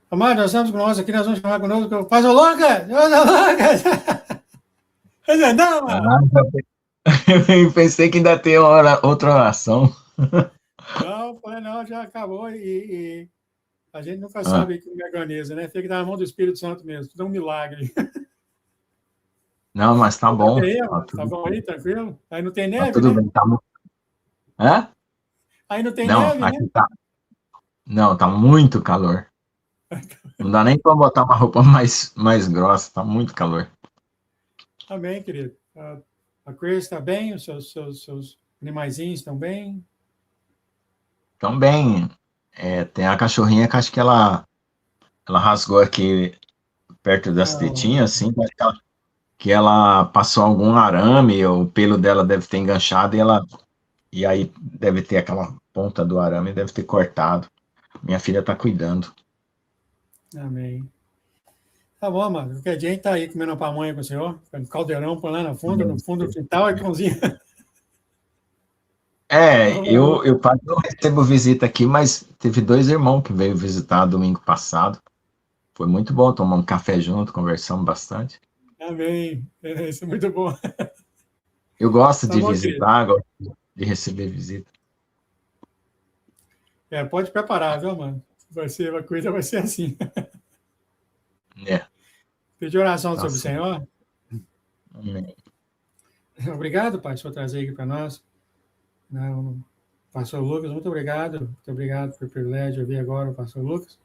Amado, nós estamos com nós aqui, nós vamos chamar conosco o Pastor Lucas! Pastor Lucas! Não, Ah, mano. eu pensei que ainda tem outra oração. Não, foi não, já acabou e a gente nunca Ah, sabe como é que organiza, né? Fica na mão do Espírito Santo mesmo, tudo é um milagre. não, mas tá E bom. aí, mano, tá bom aí, tranquilo? Aí não tem Tá neve, tudo né? bem. Hã? Aí não tem Não, neve, né? aqui tá. Não, tá muito calor. Não dá nem para botar uma roupa mais grossa, tá muito calor. Amém, querido. A Chris está bem, os seus animaizinhos estão bem. Também, tem a cachorrinha que acho que ela rasgou aqui perto das Ah, tetinhas, assim, que ela passou algum arame, o pelo dela deve ter enganchado e aí deve ter aquela ponta do arame, deve ter cortado. Minha filha tá cuidando. amém. Tá bom, mano. Qualquer dia a gente tá aí comendo uma pamonha com o senhor, um caldeirão, põe lá no fundo do quintal e cozinha. Eu quase não recebo visita aqui, mas teve 2 irmãos que veio visitar domingo passado. Foi muito bom, tomamos um café junto, conversamos bastante. Amém. Isso é muito bom. Eu gosto Tá de bom, querido. visitar, gosto de receber visita. Pode preparar, viu, mano? A coisa vai ser assim. É, Pedir oração tá sobre o certo. Senhor. Amém. Obrigado, Pai, por trazer aqui para nós. O pastor Lucas, muito obrigado. Muito obrigado pelo privilégio de ouvir agora o pastor Lucas.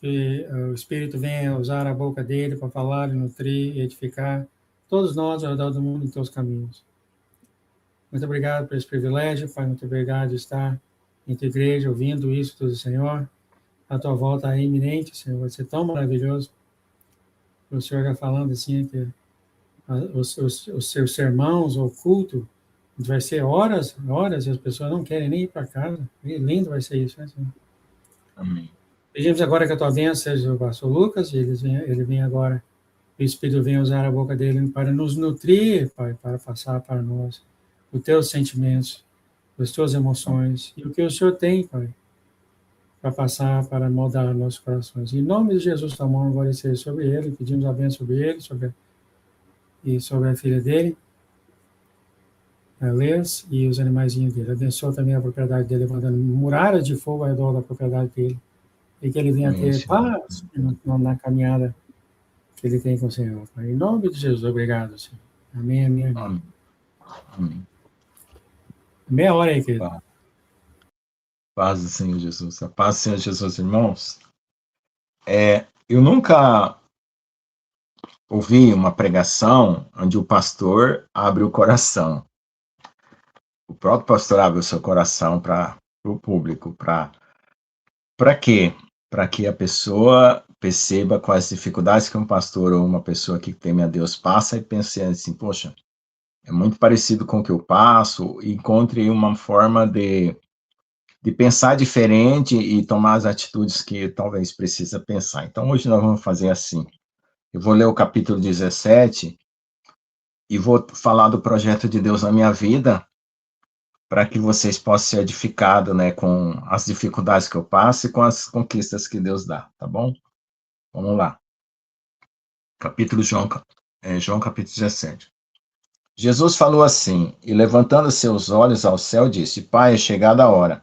Que o Espírito venha usar a boca dele para falar, nutrir e edificar todos nós ao redor do mundo em teus caminhos. Muito obrigado por esse privilégio, Pai. Muito obrigado de estar em tua igreja, ouvindo isso do Senhor. A tua volta é iminente, Senhor. Vai ser tão maravilhoso. O Senhor já falando assim, que os seus sermãos, o culto, vai ser horas, horas, e as pessoas não querem nem ir para casa. E lindo vai ser isso, né, Senhor? Amém. Pedimos agora que a tua bênção seja o pastor Lucas, e ele vem agora, o Espírito vem usar a boca dele para nos nutrir, Pai, para passar para nós os teus sentimentos, as tuas emoções, e o que o Senhor tem, Pai, para passar, para moldar nossos corações. Em nome de Jesus, tua mão agora seja sobre ele, pedimos a bênção sobre ele, sobre a filha dele, a Lês, e os animaizinhos dele. Abençoa também a propriedade dele, levantando muralhas de fogo ao redor da propriedade dele, e que ele venha Amém, ter Senhor. paz na caminhada que ele tem com o Senhor. Pai. Em nome de Jesus, obrigado, Senhor. Amém, amém, amém. Amém. Amém. Meia hora aí, querido. Paz do Senhor Jesus. A paz do Senhor Jesus, irmãos. Eu nunca ouvi uma pregação onde o pastor abre o coração. O próprio pastor abre o seu coração para o público. Para quê? Para que a pessoa perceba quais dificuldades que um pastor ou uma pessoa que teme a Deus passa e pense assim, poxa, é muito parecido com o que eu passo, e encontre uma forma de pensar diferente e tomar as atitudes que talvez precisa pensar. Então, hoje nós vamos fazer assim. Eu vou ler o capítulo 17 e vou falar do projeto de Deus na minha vida, para que vocês possam ser edificados, né, com as dificuldades que eu passo e com as conquistas que Deus dá, tá bom? Vamos lá. João capítulo 17. Jesus falou assim, e levantando seus olhos ao céu, disse, Pai, é chegada a hora.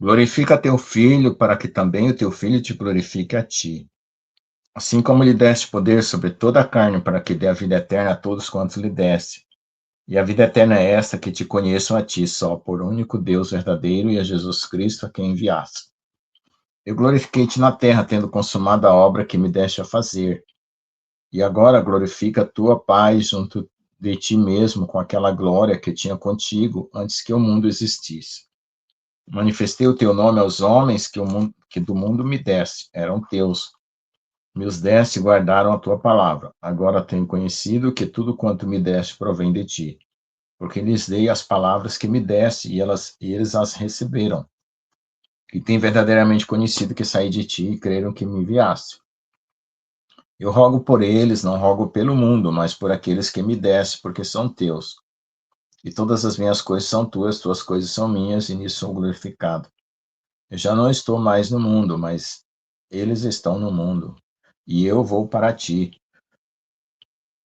Glorifica teu filho, para que também o teu filho te glorifique a ti. Assim como lhe deste poder sobre toda a carne, para que dê a vida eterna a todos quantos lhe deste. E a vida eterna é esta, que te conheçam a ti só, por único Deus verdadeiro, e a Jesus Cristo a quem enviaste. Eu glorifiquei-te na terra, tendo consumado a obra que me deste a fazer. E agora glorifica a tua paz junto de ti mesmo, com aquela glória que tinha contigo antes que o mundo existisse. Manifestei o teu nome aos homens que do mundo me deste, eram teus. Me os deste e guardaram a tua palavra. Agora tenho conhecido que tudo quanto me deste provém de ti, porque lhes dei as palavras que me deste e eles as receberam. E têm verdadeiramente conhecido que saí de ti e creram que me enviaste. Eu rogo por eles, não rogo pelo mundo, mas por aqueles que me deste, porque são teus. E todas as minhas coisas são tuas coisas são minhas, e nisso sou glorificado. Eu já não estou mais no mundo, mas eles estão no mundo, e eu vou para ti.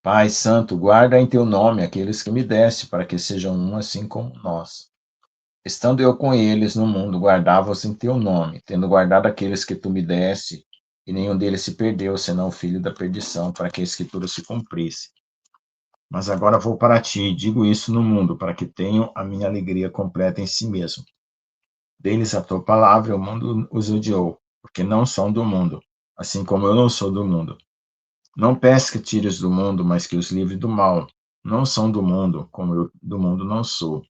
Pai Santo, guarda em teu nome aqueles que me deste, para que sejam um assim como nós. Estando eu com eles no mundo, guardava-os em teu nome, tendo guardado aqueles que tu me deste, e nenhum deles se perdeu, senão o filho da perdição, para que a Escritura se cumprisse. Mas agora vou para ti, e digo isso no mundo, para que tenham a minha alegria completa em si mesmo. Deles a tua palavra, o mundo os odiou, porque não são do mundo, assim como eu não sou do mundo. Não peço que tires do mundo, mas que os livre do mal. Não são do mundo, como eu do mundo não sou.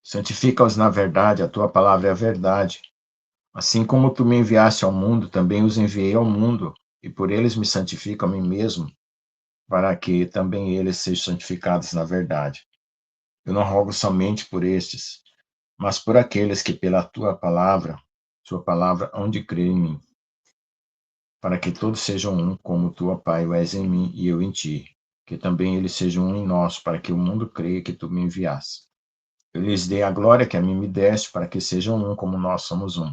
Santifica-os na verdade, a tua palavra é a verdade. Assim como tu me enviaste ao mundo, também os enviei ao mundo, e por eles me santifico a mim mesmo, para que também eles sejam santificados na verdade. Eu não rogo somente por estes, mas por aqueles que pela tua palavra hão de crer em mim, para que todos sejam um, como tu, ó Pai, o és em mim e eu em ti, que também eles sejam um em nós, para que o mundo creia que tu me enviaste. Eu lhes dei a glória que a mim me deste, para que sejam um, como nós somos um.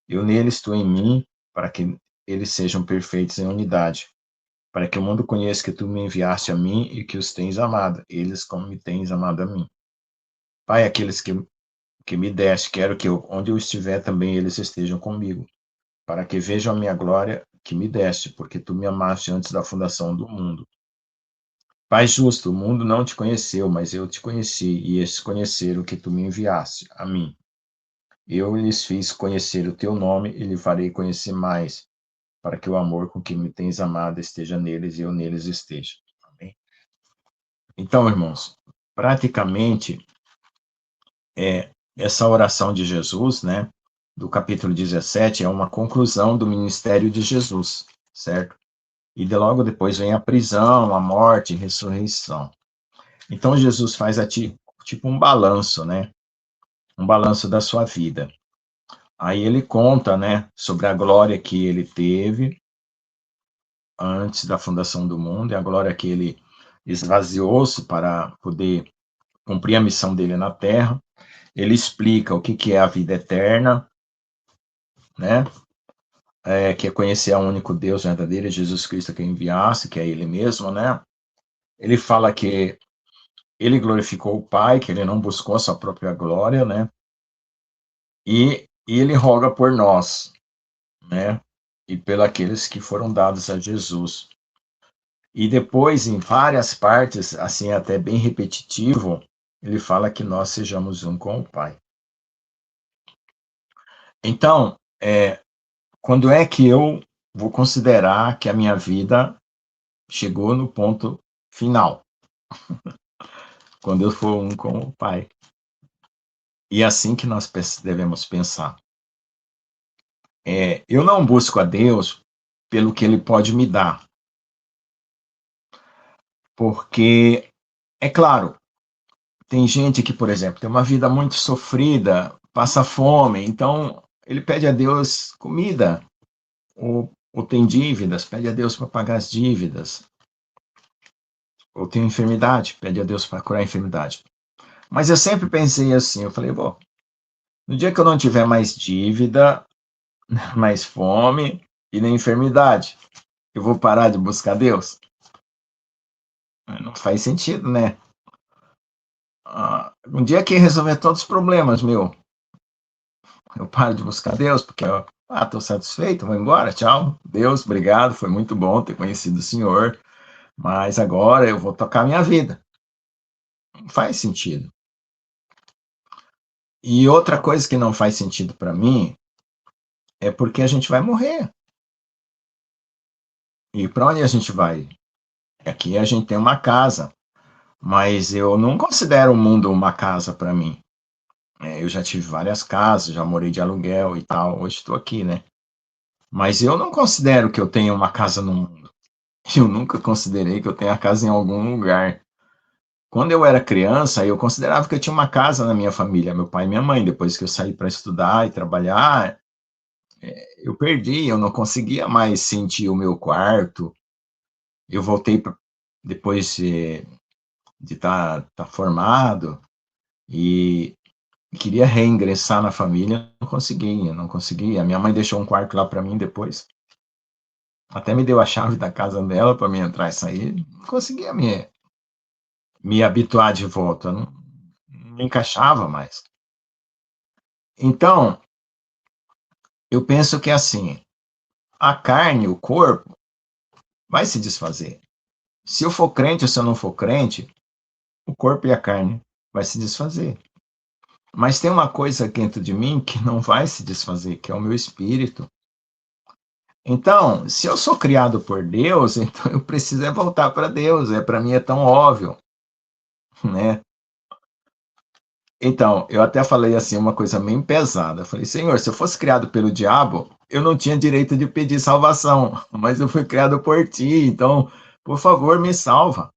Eu neles, tu em mim, para que eles sejam perfeitos em unidade, para que o mundo conheça que tu me enviaste a mim e que os tens amado, eles como me tens amado a mim. Pai, aqueles que me deste, quero que onde eu estiver também eles estejam comigo, para que vejam a minha glória que me deste, porque tu me amaste antes da fundação do mundo. Pai justo, o mundo não te conheceu, mas eu te conheci, e estes conheceram que tu me enviaste a mim. Eu lhes fiz conhecer o teu nome e lhe farei conhecer mais, para que o amor com que me tens amado esteja neles e eu neles esteja. Amém? Então, irmãos, praticamente, essa oração de Jesus, né, do capítulo 17, é uma conclusão do ministério de Jesus, certo? E logo depois vem a prisão, a morte e ressurreição. Então, Jesus faz tipo um balanço, né? Um balanço da sua vida. Aí ele conta, né, sobre a glória que ele teve antes da fundação do mundo e a glória que ele esvaziou-se para poder cumprir a missão dele na Terra. Ele explica o que é a vida eterna, né? Que é conhecer a único Deus verdadeiro, Jesus Cristo que enviasse, que é Ele mesmo, né? Ele fala que ele glorificou o Pai, que ele não buscou a sua própria glória, né? E ele roga por nós, né? E pelos aqueles que foram dados a Jesus. E depois, em várias partes, assim, até bem repetitivo, ele fala que nós sejamos um com o Pai. Então, quando é que eu vou considerar que a minha vida chegou no ponto final? Quando eu for um com o Pai. E é assim que nós devemos pensar. Eu não busco a Deus pelo que Ele pode me dar. Porque, é claro, tem gente que, por exemplo, tem uma vida muito sofrida, passa fome, então ele pede a Deus comida, ou tem dívidas, pede a Deus para pagar as dívidas, ou tem enfermidade, pede a Deus para curar a enfermidade. Mas eu sempre pensei assim, eu falei, bom, no dia que eu não tiver mais dívida, mais fome e nem enfermidade, eu vou parar de buscar Deus? Não faz sentido, né? Um dia que resolver todos os problemas, eu paro de buscar Deus, porque estou satisfeito, vou embora, tchau. Deus, obrigado, foi muito bom ter conhecido o Senhor, mas agora eu vou tocar minha vida. Não faz sentido. E outra coisa que não faz sentido para mim é porque a gente vai morrer. E para onde a gente vai? Aqui a gente tem uma casa, mas eu não considero o mundo uma casa para mim. Eu já tive várias casas, já morei de aluguel e tal, hoje estou aqui, né? Mas eu não considero que eu tenha uma casa no mundo. Eu nunca considerei que eu tenha casa em algum lugar. Quando eu era criança, eu considerava que eu tinha uma casa na minha família, meu pai e minha mãe. Depois que eu saí para estudar e trabalhar, eu perdi, eu não conseguia mais sentir o meu quarto. Eu voltei depois de estar formado, e queria reingressar na família, não conseguia, não conseguia. Minha mãe deixou um quarto lá para mim depois. Até me deu a chave da casa dela para mim entrar e sair. Não conseguia me habituar de volta, não me encaixava mais. Então, eu penso que assim, a carne, o corpo, vai se desfazer. Se eu for crente ou se eu não for crente, o corpo e a carne vai se desfazer. Mas tem uma coisa dentro de mim que não vai se desfazer, que é o meu espírito. Então, se eu sou criado por Deus, então eu preciso é voltar para Deus. Para mim é tão óbvio, né? Então, eu até falei assim uma coisa meio pesada. Eu falei, Senhor, se eu fosse criado pelo diabo, eu não tinha direito de pedir salvação, mas eu fui criado por Ti, então, por favor, me salva.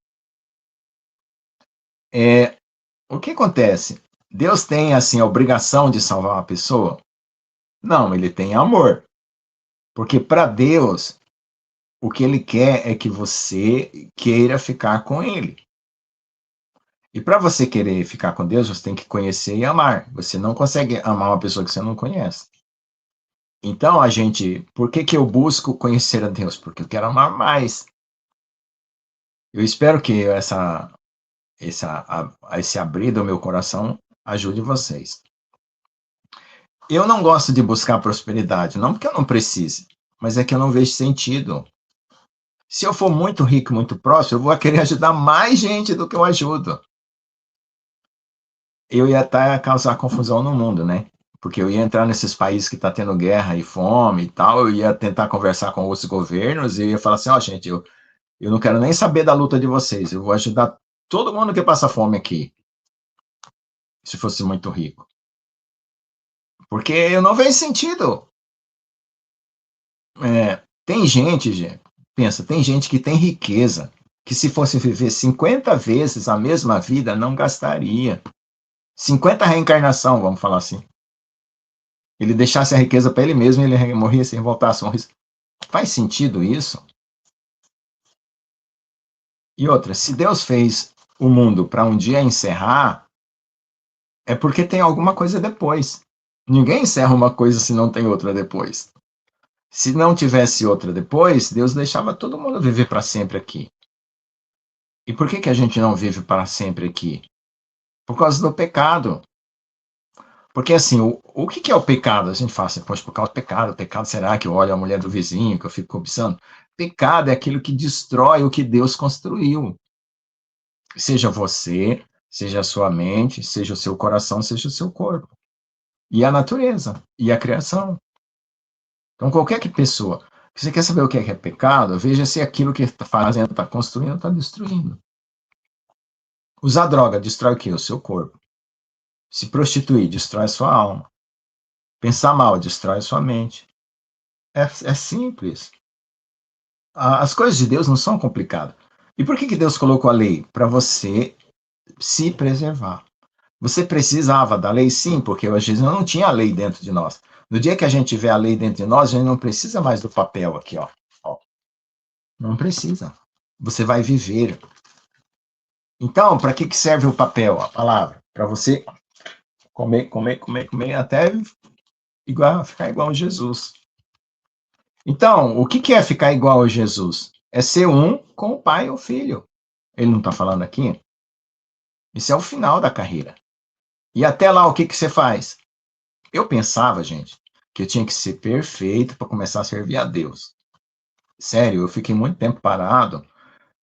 O que acontece? Deus tem assim a obrigação de salvar uma pessoa? Não, Ele tem amor, porque para Deus o que Ele quer é que você queira ficar com Ele. E para você querer ficar com Deus, você tem que conhecer e amar. Você não consegue amar uma pessoa que você não conhece. Então, por que eu busco conhecer a Deus? Porque eu quero amar mais. Eu espero que esse abrir do meu coração ajude vocês. Eu não gosto de buscar prosperidade, não porque eu não precise, mas é que eu não vejo sentido. Se eu for muito rico, muito próximo, eu vou querer ajudar mais gente do que eu ajudo. Eu ia até causar confusão no mundo, né? Porque eu ia entrar nesses países que está tendo guerra e fome e tal, eu ia tentar conversar com outros governos e ia falar assim, ó, gente, eu não quero nem saber da luta de vocês, eu vou ajudar todo mundo que passa fome aqui, se fosse muito rico. Porque eu não vejo sentido. Tem gente, pensa, tem gente que tem riqueza, que se fosse viver 50 vezes a mesma vida, não gastaria. 50 reencarnação, vamos falar assim. Ele deixasse a riqueza para ele mesmo e ele morria sem voltar. Faz sentido isso? E outra, se Deus fez o mundo para um dia encerrar, é porque tem alguma coisa depois. Ninguém encerra uma coisa se não tem outra depois. Se não tivesse outra depois, Deus deixava todo mundo viver para sempre aqui. E por que a gente não vive para sempre aqui? Por causa do pecado. Porque assim, o que é o pecado? A gente fala assim, poxa, por causa do pecado, pecado será que eu olho a mulher do vizinho, que eu fico cobiçando? Pecado é aquilo que destrói o que Deus construiu. Seja você, seja a sua mente, seja o seu coração, seja o seu corpo. E a natureza, e a criação. Então, qualquer pessoa, você quer saber o que é pecado, veja se aquilo que está fazendo, está construindo, está destruindo. Usar droga destrói o quê? O seu corpo. Se prostituir, destrói a sua alma. Pensar mal, destrói a sua mente. É simples. As coisas de Deus não são complicadas. E por que Deus colocou a lei? Para você se preservar. Você precisava da lei? Sim, porque hoje não tinha a lei dentro de nós. No dia que a gente tiver a lei dentro de nós, a gente não precisa mais do papel aqui, ó. Não precisa. Você vai viver. Então, para que serve o papel, a palavra? Para você comer, comer, comer, comer, até ficar igual a Jesus. Então, o que é ficar igual a Jesus? É ser um com o Pai ou o Filho. Ele não está falando aqui? Isso é o final da carreira. E até lá, o que você faz? Eu pensava, gente, que eu tinha que ser perfeito para começar a servir a Deus. Sério, eu fiquei muito tempo parado,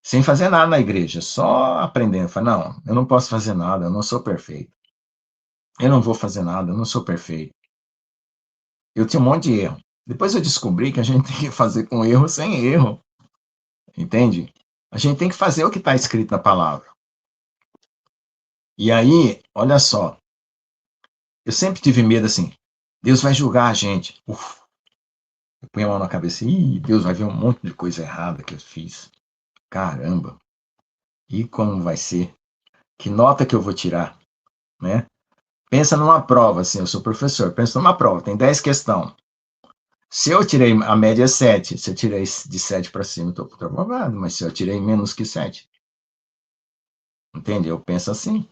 sem fazer nada na igreja, só aprendendo. Falei, não, eu não posso fazer nada, eu não sou perfeito. Eu não vou fazer nada, eu não sou perfeito. Eu tinha um monte de erro. Depois eu descobri que a gente tem que fazer com erro sem erro. Entende? A gente tem que fazer o que está escrito na palavra. E aí, olha só, eu sempre tive medo assim, Deus vai julgar a gente. Uf, eu ponho a mão na cabeça, ih, Deus vai ver um monte de coisa errada que eu fiz. Caramba, e como vai ser? Que nota que eu vou tirar, né? Pensa numa prova, assim, eu sou professor, pensa numa prova, tem 10 questões. Se eu tirei a média 7, se eu tirei de 7 para cima, estou aprovado, mas se eu tirei menos que 7, entende? Eu penso assim.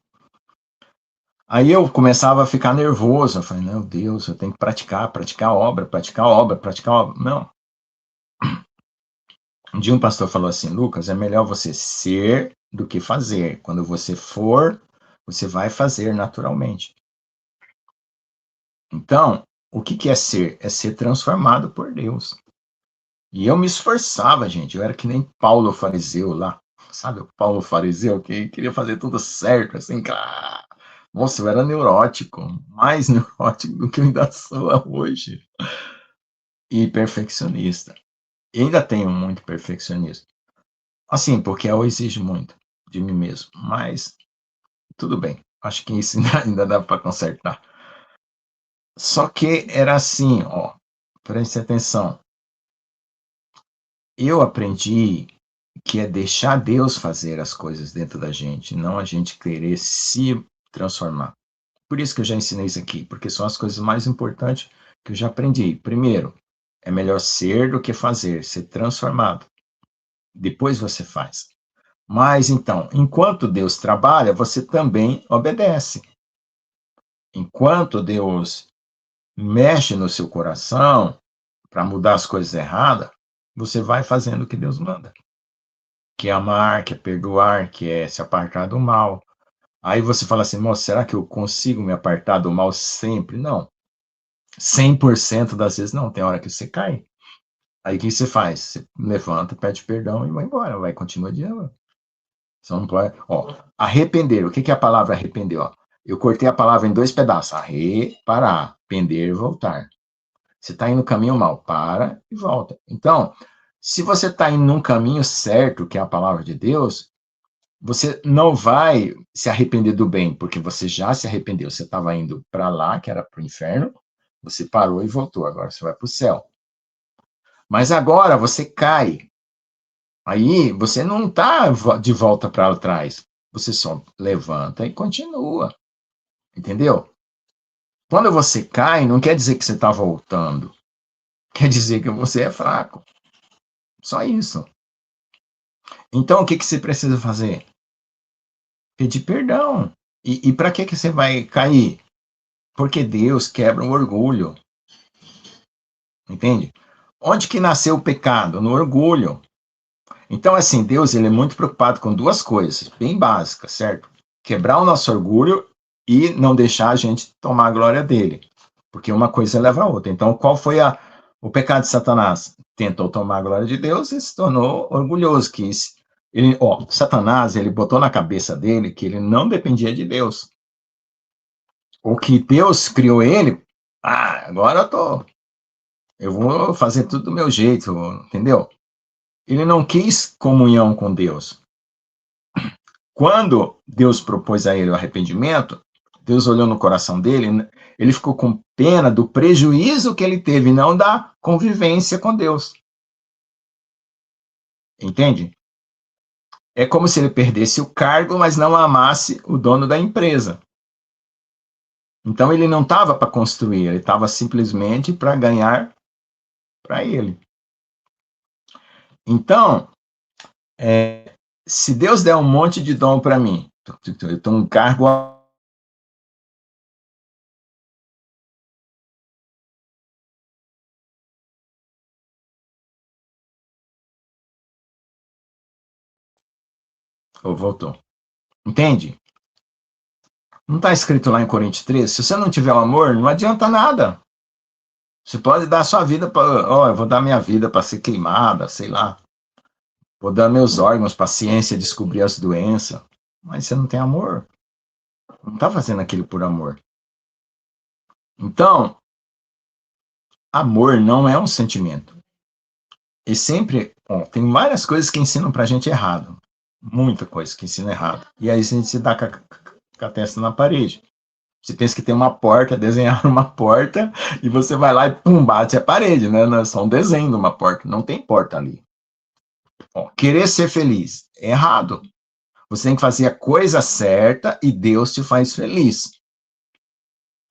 Aí eu começava a ficar nervoso. Eu falei, meu Deus, eu tenho que praticar obra, praticar obra, praticar obra. Não. Um dia um pastor falou assim, Lucas, é melhor você ser do que fazer. Quando você for, você vai fazer naturalmente. Então, o que é ser? É ser transformado por Deus. E eu me esforçava, gente. Eu era que nem Paulo fariseu lá. Sabe o Paulo fariseu que queria fazer tudo certo, assim, cara. Nossa, eu era neurótico. Mais neurótico do que eu ainda sou hoje. E perfeccionista. E ainda tenho muito perfeccionismo. Assim, porque eu exijo muito de mim mesmo. Mas, tudo bem. Acho que isso ainda dá para consertar. Só que era assim, ó. Preste atenção. Eu aprendi que é deixar Deus fazer as coisas dentro da gente, não a gente querer se transformar. Por isso que eu já ensinei isso aqui, porque são as coisas mais importantes que eu já aprendi. Primeiro, é melhor ser do que fazer, ser transformado. Depois você faz. Mas então, enquanto Deus trabalha, você também obedece. Enquanto Deus mexe no seu coração para mudar as coisas erradas, você vai fazendo o que Deus manda. Que é amar, que é perdoar, que é se apartar do mal. Aí você fala assim, moça, será que eu consigo me apartar do mal sempre? Não. 100% das vezes não. Tem hora que você cai. Aí o que você faz? Você levanta, pede perdão e vai embora. Vai, continua adiante. Você não pode... Ó, arrepender. O que é a palavra arrepender? Ó, eu cortei a palavra em 2 pedaços. Parar, pender e voltar. Você está indo no caminho mal. Para e volta. Então, se você está indo num caminho certo, que é a palavra de Deus, você não vai se arrepender do bem, porque você já se arrependeu. Você estava indo para lá, que era para o inferno, você parou e voltou. Agora você vai para o céu. Mas agora você cai. Aí você não está de volta para trás. Você só levanta e continua. Entendeu? Quando você cai, não quer dizer que você está voltando. Quer dizer que você é fraco. Só isso. Então, o que você precisa fazer? Pedir perdão. E para que você vai cair? Porque Deus quebra o orgulho. Entende? Onde que nasceu o pecado? No orgulho. Então, assim, Deus ele é muito preocupado com 2 coisas, bem básicas, certo? Quebrar o nosso orgulho e não deixar a gente tomar a glória dele. Porque uma coisa leva a outra. Então, qual foi o pecado de Satanás? Tentou tomar a glória de Deus e se tornou orgulhoso. Satanás, ele botou na cabeça dele que ele não dependia de Deus. O que Deus criou ele, agora eu vou fazer tudo do meu jeito, entendeu? Ele não quis comunhão com Deus. Quando Deus propôs a ele o arrependimento, Deus olhou no coração dele, ele ficou com pena do prejuízo que ele teve, não da convivência com Deus. Entende? É como se ele perdesse o cargo, mas não amasse o dono da empresa. Então ele não estava para construir, ele estava simplesmente para ganhar para ele. Então, se Deus der um monte de dom para mim, eu estou um cargo. Voltou. Entende? Não está escrito lá em Coríntios 13? Se você não tiver o amor, não adianta nada. Você pode dar a sua vida para. Eu vou dar minha vida para ser queimada, sei lá. Vou dar meus órgãos para a ciência descobrir as doenças. Mas você não tem amor. Não está fazendo aquilo por amor. Então, amor não é um sentimento. E sempre. Tem várias coisas que ensinam para a gente errado. Muita coisa que ensina errado. E aí a gente se dá com a testa na parede. Você pensa que tem uma porta, desenhar uma porta, e você vai lá e pum, bate a parede, né? É só um desenho de uma porta, não tem porta ali. Querer ser feliz é errado. Você tem que fazer a coisa certa e Deus te faz feliz.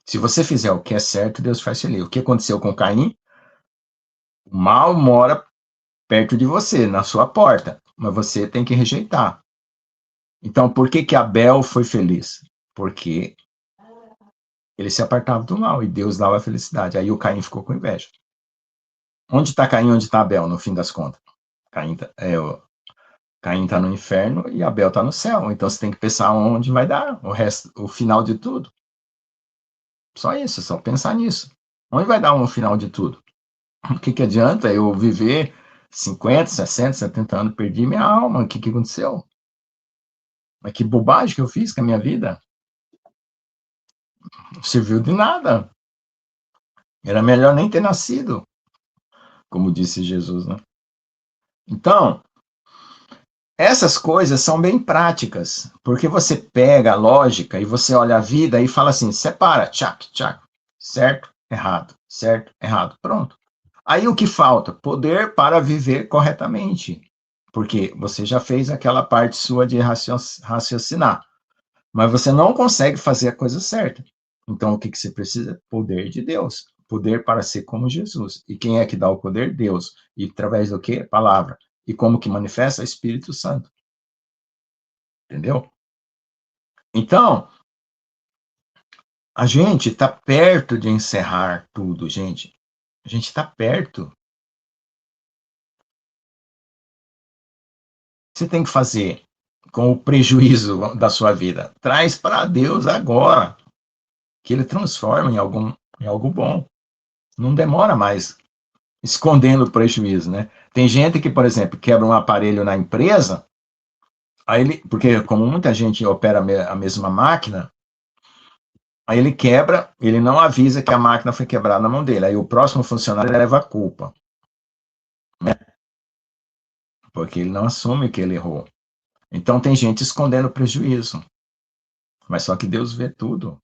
Se você fizer o que é certo, Deus faz feliz. O que aconteceu com Caim? O mal mora perto de você, na sua porta, mas você tem que rejeitar. Então, por que Abel foi feliz? Porque Ele se apartava do mal e Deus dava a felicidade. Aí o Caim ficou com inveja. Onde está Caim, onde está Abel, no fim das contas? Caim está no inferno e Abel está no céu. Então você tem que pensar onde vai dar o resto, o final de tudo. Só isso, só pensar nisso. Onde vai dar um final de tudo? O que adianta eu viver 50, 60, 70 anos, perdi minha alma, o que aconteceu? Mas que bobagem que eu fiz com a minha vida. Não serviu de nada. Era melhor nem ter nascido, como disse Jesus, né? Então, essas coisas são bem práticas, porque você pega a lógica e você olha a vida e fala assim, separa, tchac, tchac, certo, errado, pronto. Aí o que falta? Poder para viver corretamente, porque você já fez aquela parte sua de raciocinar, mas você não consegue fazer a coisa certa. Então o que você precisa? Poder de Deus, poder para ser como Jesus. E quem é que dá o poder? Deus. E através do quê? Palavra. E como que manifesta? Espírito Santo. Entendeu? Então, a gente está perto de encerrar tudo, gente. A gente está perto. Você tem que fazer com o prejuízo da sua vida. Traz para Deus agora, que Ele transforma em algo bom. Não demora mais escondendo o prejuízo, né? Tem gente que, por exemplo, quebra um aparelho na empresa, aí ele, porque como muita gente opera a mesma máquina, aí ele quebra, ele não avisa que a máquina foi quebrada na mão dele. Aí o próximo funcionário leva a culpa, né? Porque ele não assume que ele errou. Então tem gente escondendo prejuízo. Mas só que Deus vê tudo.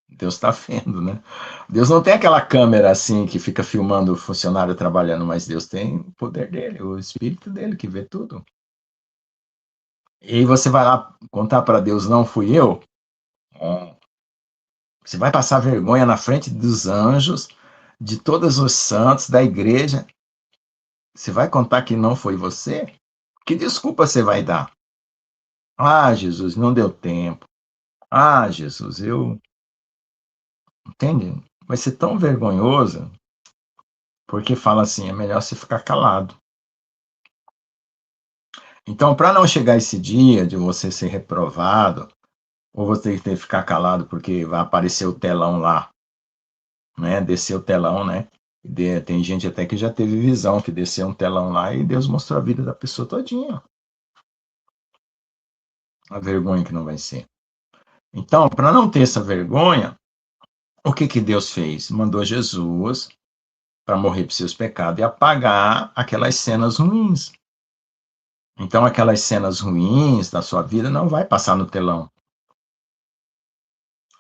Deus está vendo, né? Deus não tem aquela câmera assim que fica filmando o funcionário trabalhando, mas Deus tem o poder dele, o espírito dele que vê tudo. E aí você vai lá contar para Deus, não fui eu? Você vai passar vergonha na frente dos anjos, de todos os santos, da igreja. Você vai contar que não foi você? Que desculpa você vai dar? Ah, Jesus, não deu tempo. Ah, Jesus, eu. Entende? Vai ser tão vergonhoso, porque fala assim: é melhor você ficar calado. Então, para não chegar esse dia de você ser reprovado, ou você ter que ficar calado porque vai aparecer o telão lá, né? Descer o telão, né? Tem gente até que já teve visão que desceu um telão lá e Deus mostrou a vida da pessoa todinha. A vergonha que não vai ser. Então, para não ter essa vergonha, o que Deus fez? Mandou Jesus para morrer por seus pecados e apagar aquelas cenas ruins. Então, aquelas cenas ruins da sua vida não vai passar no telão.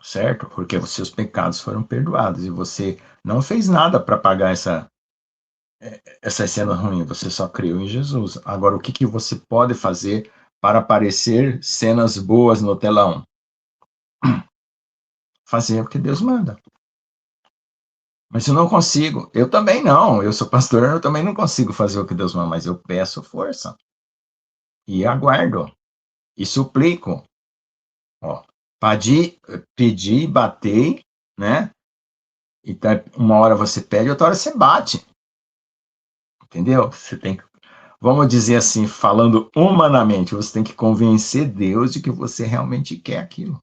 Certo? Porque os seus pecados foram perdoados e você não fez nada para pagar essa cena ruim, você só creu em Jesus. Agora, o que você pode fazer para aparecer cenas boas no telão? Fazer o que Deus manda. Mas eu não consigo. Eu também não. Eu sou pastor, eu também não consigo fazer o que Deus manda, mas eu peço força. E aguardo. E suplico. Ó, pedir, bater, né? E tá, uma hora você pede, outra hora você bate. Entendeu? Você tem que, vamos dizer assim, falando humanamente, você tem que convencer Deus de que você realmente quer aquilo.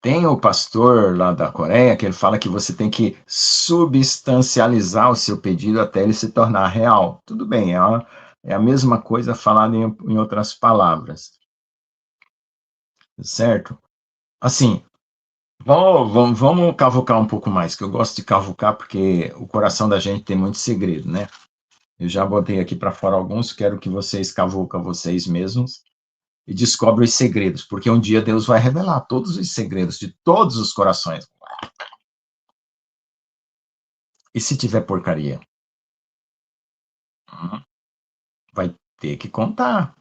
Tem o pastor lá da Coreia que ele fala que você tem que substancializar o seu pedido até ele se tornar real. Tudo bem, é a mesma coisa falada em outras palavras. Certo? Assim, vamos cavucar um pouco mais, que eu gosto de cavucar porque o coração da gente tem muito segredo, né? Eu já botei aqui para fora alguns, quero que vocês cavucam vocês mesmos e descobrem os segredos, porque um dia Deus vai revelar todos os segredos de todos os corações. E se tiver porcaria? Vai ter que contar,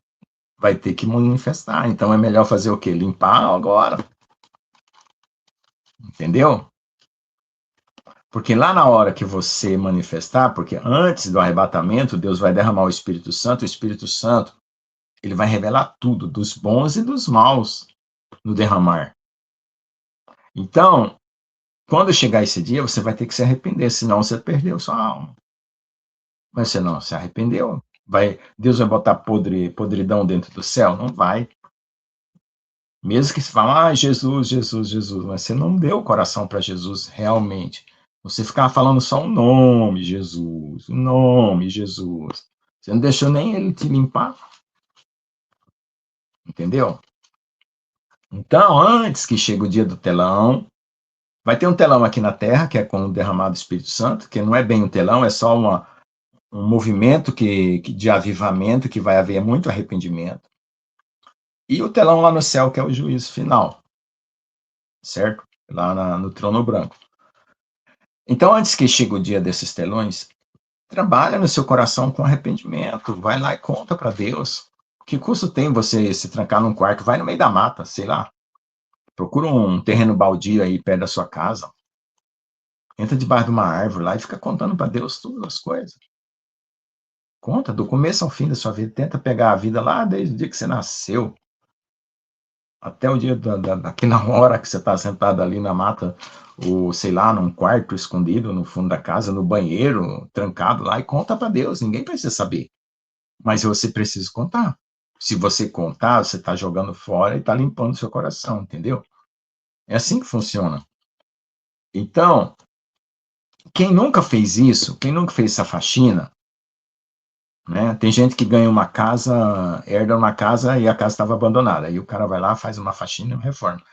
vai ter que manifestar. Então é melhor fazer o quê? Limpar agora. Entendeu? Porque lá na hora que você manifestar, porque antes do arrebatamento, Deus vai derramar o Espírito Santo Ele vai revelar tudo, dos bons e dos maus, no derramar. Então, quando chegar esse dia, você vai ter que se arrepender, senão você perdeu sua alma. Mas você não se arrependeu. Deus vai botar podridão dentro do céu? Não vai. Mesmo que você fale, Jesus, Jesus, Jesus, mas você não deu o coração para Jesus realmente. Você ficava falando só o nome Jesus, o nome Jesus. Você não deixou nem ele te limpar. Entendeu? Então, antes que chegue o dia do telão, vai ter um telão aqui na Terra, que é com o derramado do Espírito Santo, que não é bem um telão, é só um movimento de avivamento, que vai haver muito arrependimento. E o telão lá no céu, que é o juízo final. Certo? Lá no trono branco. Então, antes que chegue o dia desses telões, trabalha no seu coração com arrependimento. Vai lá e conta para Deus. Que custo tem você se trancar num quarto? Vai no meio da mata, sei lá. Procura um terreno baldio aí perto da sua casa. Entra debaixo de uma árvore lá e fica contando para Deus todas as coisas. Conta, do começo ao fim da sua vida. Tenta pegar a vida lá desde o dia que você nasceu. Até o dia daquela hora que você está sentado ali na mata, ou sei lá, num quarto escondido no fundo da casa, no banheiro, trancado lá, e conta para Deus. Ninguém precisa saber. Mas você precisa contar. Se você contar, você está jogando fora e está limpando seu coração, entendeu? É assim que funciona. Então, quem nunca fez isso, quem nunca fez essa faxina, né? Tem gente que ganha uma casa, herda uma casa e a casa estava abandonada. Aí o cara vai lá, faz uma faxina e uma reforma.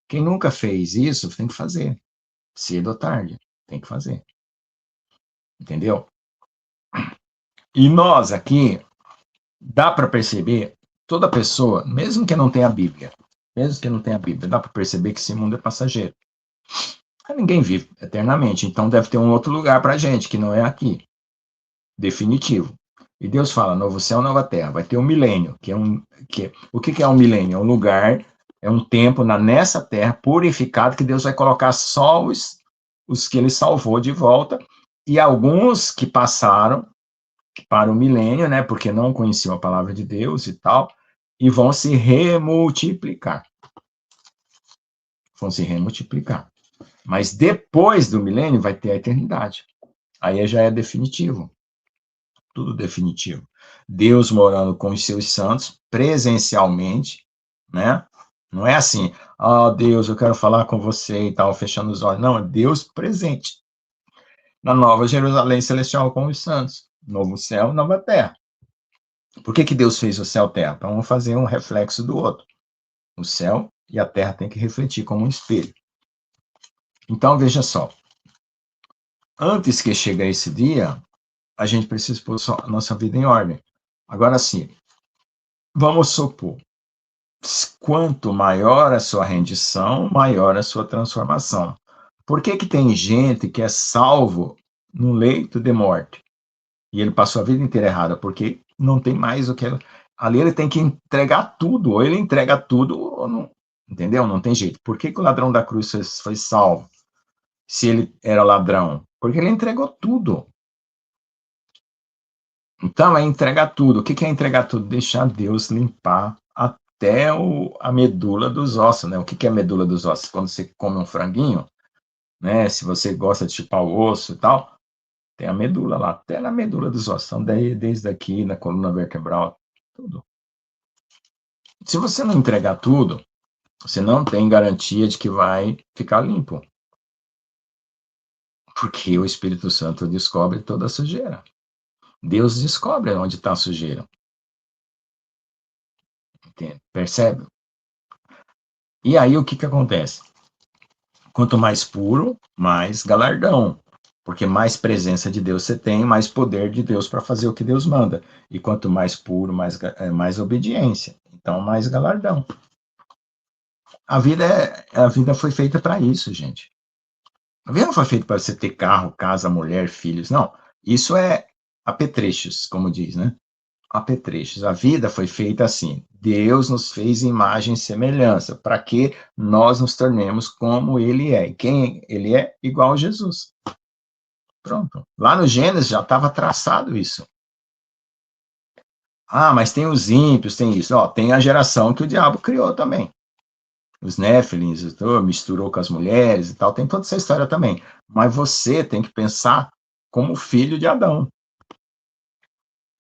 Quem nunca fez isso, tem que fazer. Cedo ou tarde, tem que fazer. Entendeu? E nós aqui, dá para perceber, toda pessoa, mesmo que não tenha Bíblia, dá para perceber que esse mundo é passageiro. Ninguém vive eternamente, então deve ter um outro lugar para a gente, que não é aqui. Definitivo. E Deus fala, novo céu, nova terra. Vai ter um milênio, o que é um milênio? É um lugar, é um tempo nessa terra purificado que Deus vai colocar só os que ele salvou de volta e alguns que passaram para o milênio, né, porque não conheciam a palavra de Deus e tal, e vão se remultiplicar. Vão se remultiplicar. Mas depois do milênio vai ter a eternidade. Aí já é definitivo. Tudo definitivo. Deus morando com os seus santos, presencialmente, né? Não é assim, Deus, eu quero falar com você e tal, fechando os olhos. Não, é Deus presente. Na nova Jerusalém celestial com os santos. Novo céu, nova terra. Por que Deus fez o céu e a terra? Para um fazer um reflexo do outro. O céu e a terra têm que refletir como um espelho. Então, veja só. Antes que chegue esse dia, a gente precisa pôr a nossa vida em ordem. Agora sim, vamos supor, quanto maior a sua rendição, maior a sua transformação. Por que tem gente que é salvo no leito de morte? E ele passou a vida inteira errada, porque não tem mais o que... Ali ele tem que entregar tudo, ou ele entrega tudo, ou não... Entendeu? Não tem jeito. Por que o ladrão da cruz foi salvo? Se ele era ladrão? Porque ele entregou tudo. Então, é entregar tudo. O que é entregar tudo? Deixar Deus limpar até a medula dos ossos, né? O que é a medula dos ossos? Quando você come um franguinho, né? Se você gosta de chupar o osso e tal, tem a medula lá, até na medula dos ossos. Então, desde aqui, na coluna vertebral, tudo. Se você não entregar tudo, você não tem garantia de que vai ficar limpo. Porque o Espírito Santo descobre toda a sujeira. Deus descobre onde está a sujeira. Entende? Percebe? E aí o que acontece? Quanto mais puro, mais galardão. Porque mais presença de Deus você tem, mais poder de Deus para fazer o que Deus manda. E quanto mais puro, mais obediência. Então, mais galardão. A vida foi feita para isso, gente. A vida não foi feita para você ter carro, casa, mulher, filhos. Não. Isso é apetrechos, como diz, né? Apetrechos. A vida foi feita assim. Deus nos fez imagem e semelhança, para que nós nos tornemos como Ele é. E quem Ele é? Igual a Jesus. Pronto. Lá no Gênesis já estava traçado isso. Ah, mas tem os ímpios, tem isso. Ó, tem a geração que o diabo criou também. Os Néfilins, misturou com as mulheres e tal, tem toda essa história também. Mas você tem que pensar como filho de Adão.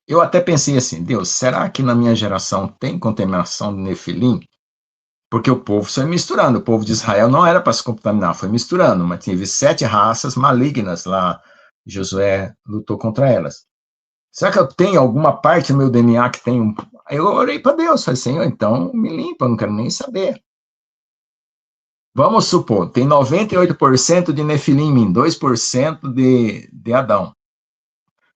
Eu até pensei assim, Deus, será que na minha geração tem contaminação de Nefilim? Porque o povo foi misturando, o povo de Israel não era para se contaminar, foi misturando, mas teve 7 raças malignas lá, Josué lutou contra elas. Será que eu tenho alguma parte do meu DNA que tem um... Eu orei para Deus, falei, Senhor, então me limpa, eu não quero nem saber. Vamos supor, tem 98% de Nefilim em mim, 2% de Adão.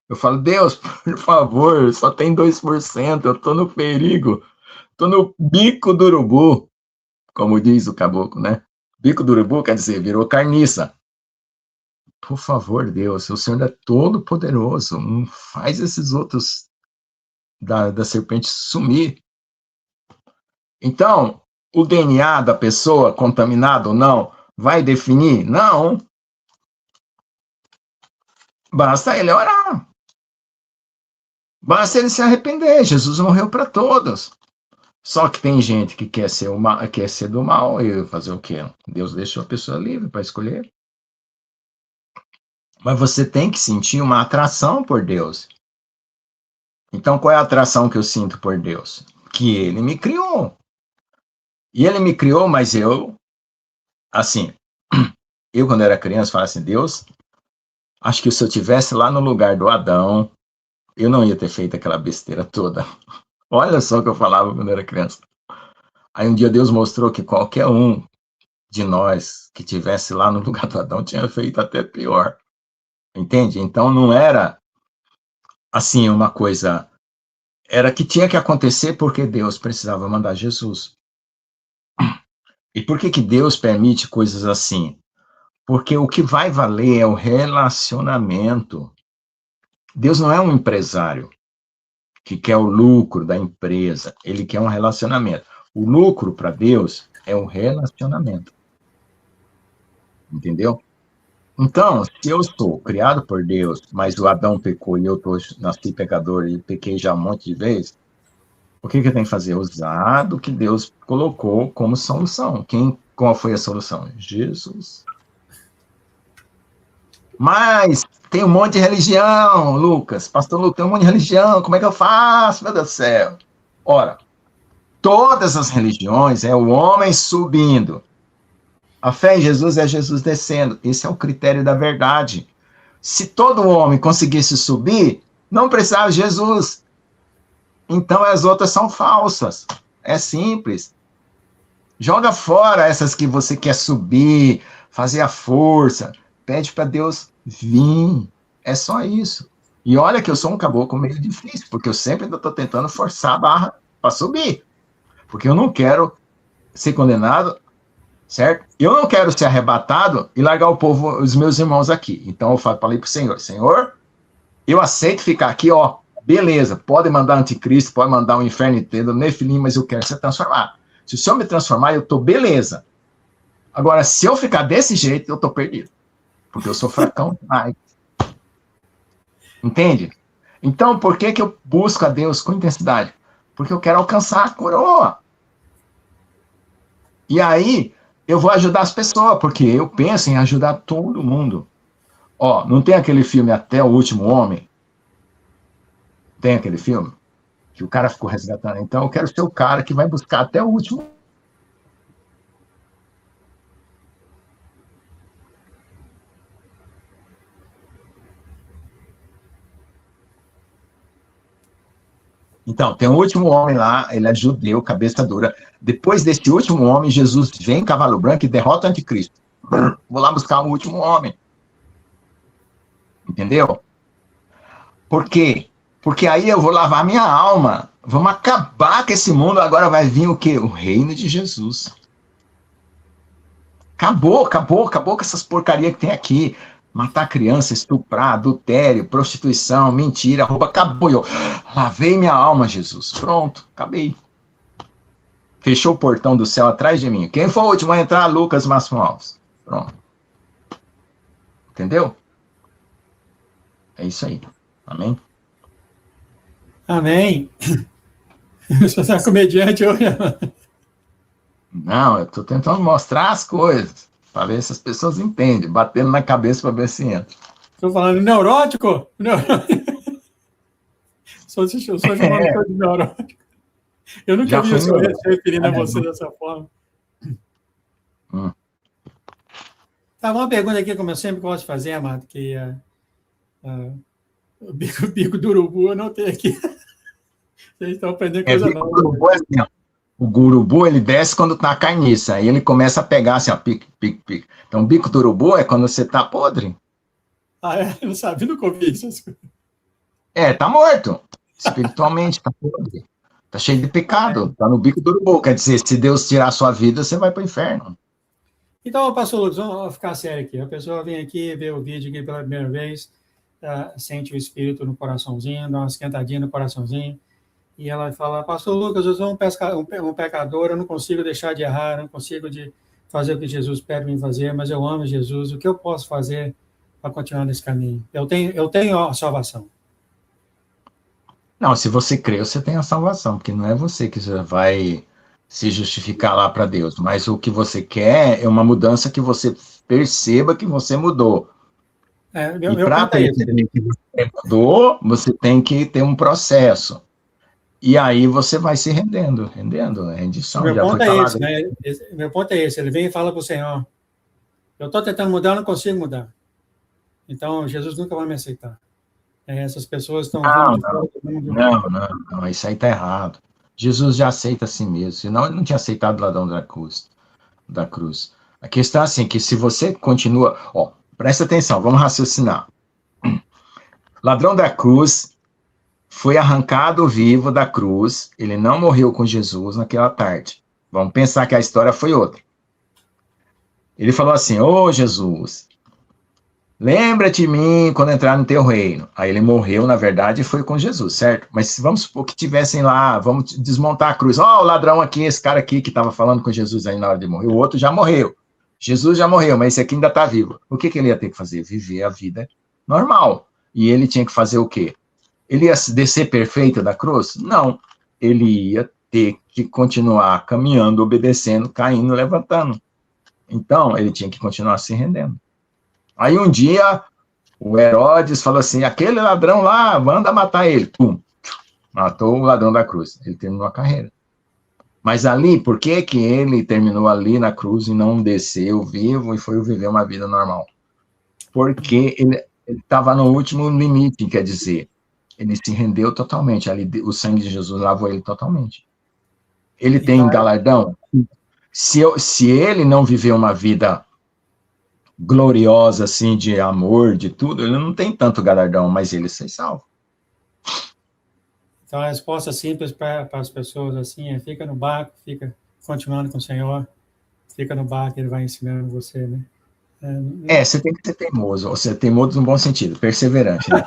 Eu falo, Deus, por favor, só tem 2%, eu estou no perigo, estou no bico do urubu, como diz o caboclo, né? Bico do urubu quer dizer, virou carniça. Por favor, Deus, o Senhor é todo poderoso, não faz esses outros da serpente sumir. Então, o DNA da pessoa, contaminado ou não, vai definir? Não. Basta ele orar. Basta ele se arrepender. Jesus morreu para todos. Só que tem gente que quer ser, quer ser do mal e fazer o quê? Deus deixou a pessoa livre para escolher. Mas você tem que sentir uma atração por Deus. Então, qual é a atração que eu sinto por Deus? Que ele me criou. E ele me criou, mas eu, assim, eu quando era criança, falava assim, Deus, acho que se eu tivesse lá no lugar do Adão, eu não ia ter feito aquela besteira toda. Olha só o que eu falava quando era criança. Aí um dia Deus mostrou que qualquer um de nós que tivesse lá no lugar do Adão tinha feito até pior. Entende? Então não era assim uma coisa, era que tinha que acontecer porque Deus precisava mandar Jesus. E por que que Deus permite coisas assim? Porque o que vai valer é o relacionamento. Deus não é um empresário que quer o lucro da empresa, ele quer um relacionamento. O lucro para Deus é o relacionamento. Entendeu? Então, se eu sou criado por Deus, mas o Adão pecou e eu nasci pecador e pequei já um monte de vezes, o que eu tenho que fazer? Usar do que Deus colocou como solução. Qual foi a solução? Jesus. Mas tem um monte de religião, Lucas. Pastor Lucas, tem um monte de religião. Como é que eu faço? Meu Deus do céu. Ora, todas as religiões é o homem subindo. A fé em Jesus é Jesus descendo. Esse é o critério da verdade. Se todo homem conseguisse subir, não precisava de Jesus. Então as outras são falsas. É simples. Joga fora essas que você quer subir, fazer a força. Pede para Deus vir. É só isso. E olha que eu sou um caboclo meio difícil, porque eu sempre estou tentando forçar a barra para subir. Porque eu não quero ser condenado, certo? Eu não quero ser arrebatado e largar o povo, os meus irmãos aqui. Então eu falei para o Senhor, Senhor, eu aceito ficar aqui, ó, beleza, pode mandar anticristo, pode mandar um inferno inteiro, Nefilim, mas eu quero ser transformado. Se o Senhor me transformar, eu tô beleza. Agora, se eu ficar desse jeito, eu tô perdido. Porque eu sou fracão demais. Entende? Então, por que eu busco a Deus com intensidade? Porque eu quero alcançar a coroa. E aí, eu vou ajudar as pessoas, porque eu penso em ajudar todo mundo. Ó, não tem aquele filme Até o Último Homem? Tem aquele filme? Que o cara ficou resgatando. Então, eu quero ser o cara que vai buscar até o último. Então, tem um último homem lá, ele é judeu, cabeça dura. Depois desse último homem, Jesus vem em cavalo branco e derrota o anticristo. Vou lá buscar o último homem. Entendeu? Por quê? Porque aí eu vou lavar minha alma. Vamos acabar com esse mundo. Agora vai vir o quê? O reino de Jesus. Acabou com essas porcarias que tem aqui. Matar criança, estuprar, adultério, prostituição, mentira, roubo. Acabou. Eu lavei minha alma, Jesus. Pronto, acabei. Fechou o portão do céu atrás de mim. Quem foi o último a entrar? Lucas Máximo Alves. Pronto. Entendeu? É isso aí. Amém? Amém. Você está comediante hoje? Não, eu estou tentando mostrar as coisas, para ver se as pessoas entendem, batendo na cabeça para ver se entra. Estou falando neurótico? Só chamando É, coisa de neurótico. Eu nunca já vi o fui senhor neurótico. se referindo a você dessa forma. Hum. Tá, uma pergunta aqui, como eu sempre gosto de fazer, amado, que o bico do urubu eu não tenho aqui. Vocês estão aprendendo coisa Bico nova. do urubu é assim, ó. O urubu, ele desce quando tá carniça, aí ele começa a pegar assim, ó, pique, pique, pique. Então, o bico do urubu é quando você tá podre. Ah, é? Eu não sabia, nunca ouvi isso. Tá morto. Espiritualmente, tá podre. Tá cheio de pecado, tá no bico do urubu. Quer dizer, se Deus tirar a sua vida, você vai pro inferno. Então, pastor Lucas, vamos ficar sério aqui. A pessoa vem aqui, vê o vídeo aqui pela primeira vez, sente o espírito no coraçãozinho, dá uma esquentadinha no coraçãozinho, e ela fala, pastor Lucas, eu sou um pecador, eu não consigo deixar de errar, eu não consigo de fazer o que Jesus pede me fazer, mas eu amo Jesus, o que eu posso fazer para continuar nesse caminho? Eu tenho a salvação. Não, se você crê, você tem a salvação, porque não é você que vai se justificar lá para Deus, mas o que você quer é uma mudança que você perceba que você mudou. E Meu para ponto é esse. perceber que você mudou, você tem que ter um processo. E aí você vai se rendendo, a rendição, Meu já foi ponto é esse, falado. né? Meu ponto é esse. Ele vem e fala para o Senhor, eu estou tentando mudar, eu não consigo mudar. Então, Jesus nunca vai me aceitar. Essas pessoas estão vindo Não, de fora do mundo. não, isso aí está errado. Jesus já aceita a si mesmo, senão ele não tinha aceitado o ladrão da cruz. A questão é assim, que se você continua, presta atenção, vamos raciocinar. Ladrão da cruz foi arrancado vivo da cruz, ele não morreu com Jesus naquela tarde. Vamos pensar que a história foi outra. Ele falou assim, Jesus, lembra-te de mim quando entrar no teu reino. Aí ele morreu, na verdade, e foi com Jesus, certo? Mas vamos supor que tivessem lá, vamos desmontar a cruz. O ladrão aqui, esse cara aqui que estava falando com Jesus aí na hora de morrer, o outro já morreu. Jesus já morreu, mas esse aqui ainda está vivo. O que ele ia ter que fazer? Viver a vida normal. E ele tinha que fazer o quê? Ele ia descer perfeito da cruz? Não. Ele ia ter que continuar caminhando, obedecendo, caindo, levantando. Então, ele tinha que continuar se rendendo. Aí um dia, o Herodes falou assim, aquele ladrão lá, manda matar ele. Pum, matou o ladrão da cruz. Ele terminou a carreira. Mas ali, por que ele terminou ali na cruz e não desceu vivo e foi viver uma vida normal? Porque ele estava no último limite, quer dizer, ele se rendeu totalmente. Ali, o sangue de Jesus lavou ele totalmente. Ele tem Então, galardão? Se ele não viveu uma vida gloriosa, assim, de amor, de tudo, ele não tem tanto galardão, mas ele se salva. então a resposta simples para as pessoas assim é fica no barco, fica continuando com o Senhor, fica no barco, ele vai ensinando você, né? Você tem que ser teimoso, ou seja, teimoso no bom sentido, perseverante, né?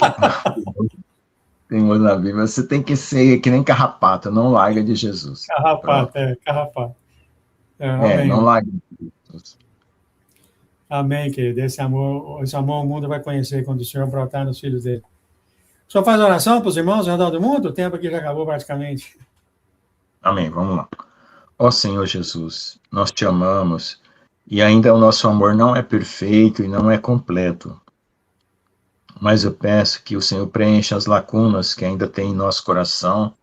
Teimoso na Bíblia, você tem que ser que nem carrapato, não larga de Jesus. Carrapato, carrapato. Não Amém. larga de Jesus. Amém, querido. Esse amor o mundo vai conhecer quando o Senhor brotar nos filhos dele. O senhor faz oração para os irmãos ao redor do mundo? O tempo aqui já acabou praticamente. Amém, vamos lá. Ó Senhor Jesus, nós te amamos e ainda o nosso amor não é perfeito e não é completo. Mas eu peço que o Senhor preencha as lacunas que ainda tem em nosso coração,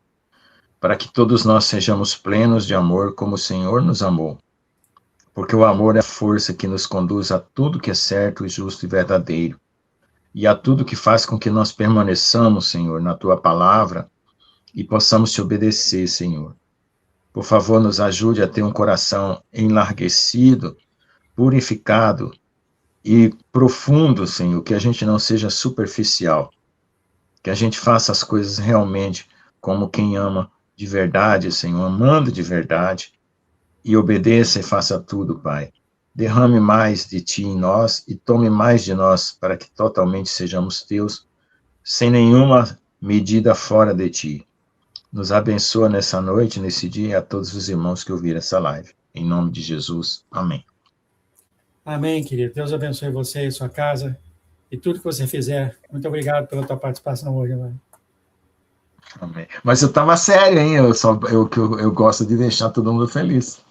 para que todos nós sejamos plenos de amor como o Senhor nos amou. Porque o amor é a força que nos conduz a tudo que é certo, justo e verdadeiro, e a tudo que faz com que nós permaneçamos, Senhor, na tua palavra e possamos te obedecer, Senhor. Por favor, nos ajude a ter um coração enlarguecido, purificado e profundo, Senhor, que a gente não seja superficial, que a gente faça as coisas realmente como quem ama de verdade, Senhor, amando de verdade, e obedeça e faça tudo, Pai. Derrame mais de Ti em nós e tome mais de nós para que totalmente sejamos Teus, sem nenhuma medida fora de Ti. Nos abençoa nessa noite, nesse dia, e a todos os irmãos que ouviram essa live. Em nome de Jesus, amém. Amém, querido. Deus abençoe você e sua casa e tudo que você fizer. Muito obrigado pela tua participação hoje, mano. Amém. Mas eu estava sério, hein? Eu gosto de deixar todo mundo feliz.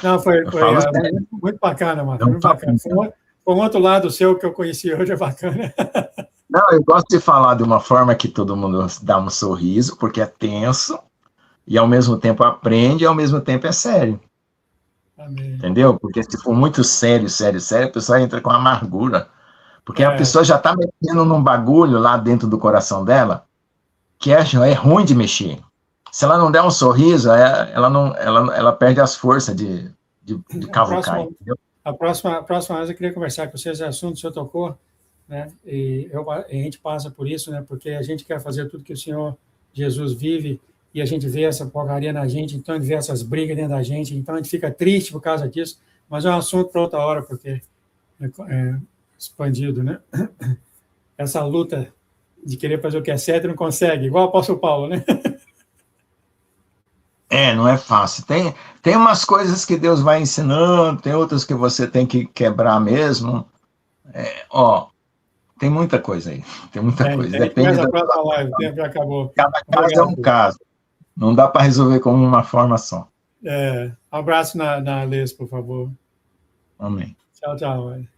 Não, Eu falo sério. muito bacana, Marcos. Não Muito tá bacana. Foi um outro lado seu que eu conheci hoje, é bacana. Não, eu gosto de falar de uma forma que todo mundo dá um sorriso, porque é tenso, e ao mesmo tempo aprende, e ao mesmo tempo é sério. Amém. Entendeu? Porque se for muito sério, sério, sério, a pessoa entra com amargura. Porque a É, pessoa já está mexendo num bagulho lá dentro do coração dela, que é ruim de mexer. Se ela não der um sorriso, ela perde as forças de a cavucar, próxima, entendeu? a próxima vez eu queria conversar com vocês, assunto que o senhor tocou, né? A gente passa por isso, né? Porque a gente quer fazer tudo que o Senhor Jesus vive e a gente vê essa porcaria na gente, então a gente vê essas brigas dentro da gente, então a gente fica triste por causa disso, mas é um assunto para outra hora, porque é expandido, né? Essa luta de querer fazer o que é certo e não consegue, igual o apóstolo Paulo, né? Não é fácil. Tem umas coisas que Deus vai ensinando, tem outras que você tem que quebrar mesmo. Ó, tem muita coisa aí, tem muita coisa. A gente Depende começa a da. próxima live, o tempo já acabou. Cada caso é Obrigado, um filho. caso. Não dá para resolver com uma forma só. Um abraço na Liz, por favor. Amém. Tchau, tchau.